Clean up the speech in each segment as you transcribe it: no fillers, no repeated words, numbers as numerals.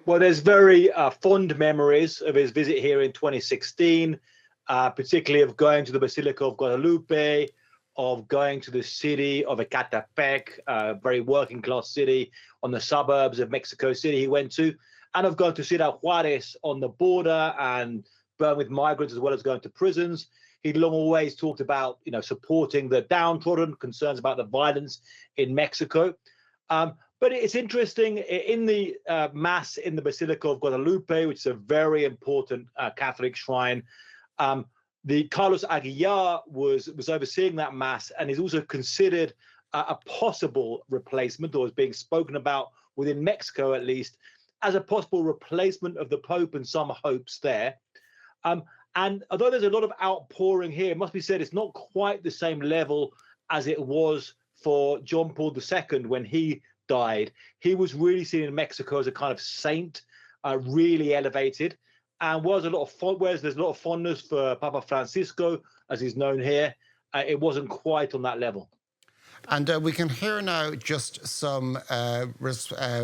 Well, there's very fond memories of his visit here in 2016, particularly of going to the Basilica of Guadalupe, of going to the city of Ecatepec, a very working class city on the suburbs of Mexico City he went to, and of going to Ciudad Juarez on the border and burn with migrants as well as going to prisons. He'd long always talked about, supporting the downtrodden, concerns about the violence in Mexico. But it's interesting in the Mass in the Basilica of Guadalupe, which is a very important Catholic shrine. The Carlos Aguilar was overseeing that Mass and is also considered a possible replacement, or is being spoken about within Mexico at least, as a possible replacement of the Pope, and some hopes there. And although there's a lot of outpouring here, it must be said it's not quite the same level as it was for John Paul II when he died. He was really seen in Mexico as a kind of saint, really elevated. And whereas there's a lot of fondness for Papa Francisco, as he's known here, it wasn't quite on that level. And we can hear now just some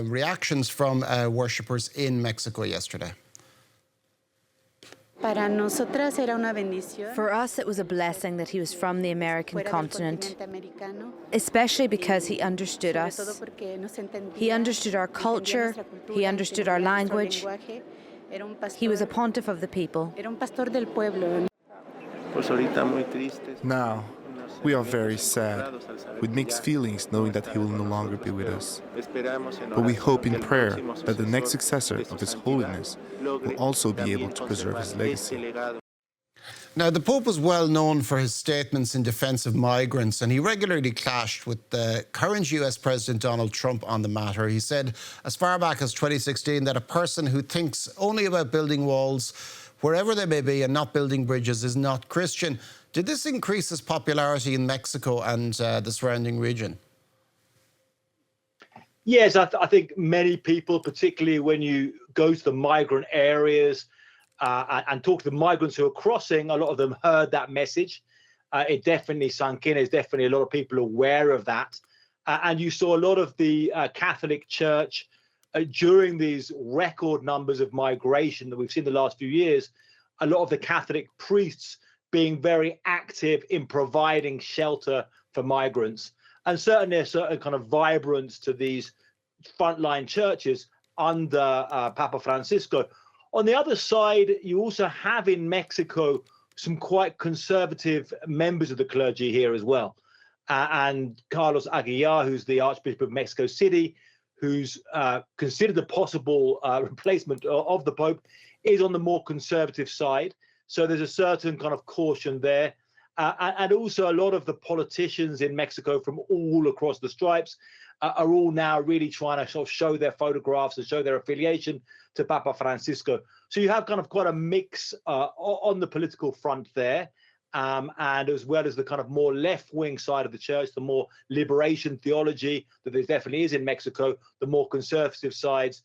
reactions from worshippers in Mexico yesterday. For us, it was a blessing that he was from the American continent, especially because he understood us. He understood our culture, he understood our language. He was a pontiff of the people. Now, we are very sad, with mixed feelings knowing that he will no longer be with us. But we hope in prayer that the next successor of His Holiness will also be able to preserve his legacy. Now, the Pope was well known for his statements in defense of migrants, and he regularly clashed with the current US President Donald Trump on the matter. He said as far back as 2016 that a person who thinks only about building walls, wherever they may be, and not building bridges is not Christian. Did this increase his popularity in Mexico and the surrounding region? Yes, I think many people, particularly when you go to the migrant areas and talk to the migrants who are crossing, a lot of them heard that message. It definitely sunk in. There's definitely a lot of people aware of that. And you saw a lot of the Catholic Church during these record numbers of migration that we've seen the last few years, a lot of the Catholic priests being very active in providing shelter for migrants. And certainly a certain kind of vibrance to these frontline churches under Papa Francisco. On the other side, you also have in Mexico some quite conservative members of the clergy here as well. And Carlos Aguilar, who's the Archbishop of Mexico City, who's considered a possible replacement of the Pope, is on the more conservative side. So there's a certain kind of caution there. And also a lot of the politicians in Mexico from all across the stripes are all now really trying to sort of show their photographs and show their affiliation to Papa Francisco. So you have kind of quite a mix on the political front there. And as well as the kind of more left-wing side of the church, the more liberation theology that there definitely is in Mexico, the more conservative sides,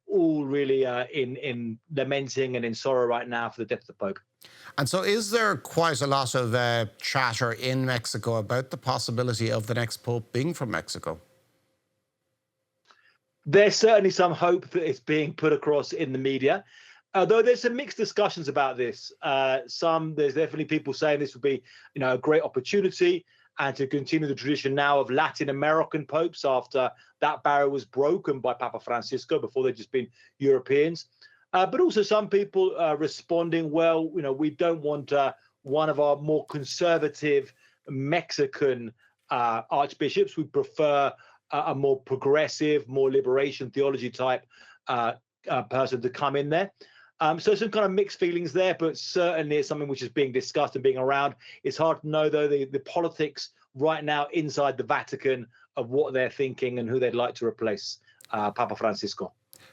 all really in lamenting and in sorrow right now for the death of the Pope. And so is there quite a lot of chatter in Mexico about the possibility of the next Pope being from Mexico? There's certainly some hope that it's being put across in the media, although there's some mixed discussions about this. There's definitely people saying this would be, a great opportunity and to continue the tradition now of Latin American popes after that barrier was broken by Papa Francisco before they'd just been Europeans. But also some people responding, well, we don't want one of our more conservative Mexican archbishops. We prefer a more progressive, more liberation theology type person to come in there. So some kind of mixed feelings there, but certainly it's something which is being discussed and being around. It's hard to know, though, the politics right now inside the Vatican of what they're thinking and who they'd like to replace Papa Francisco.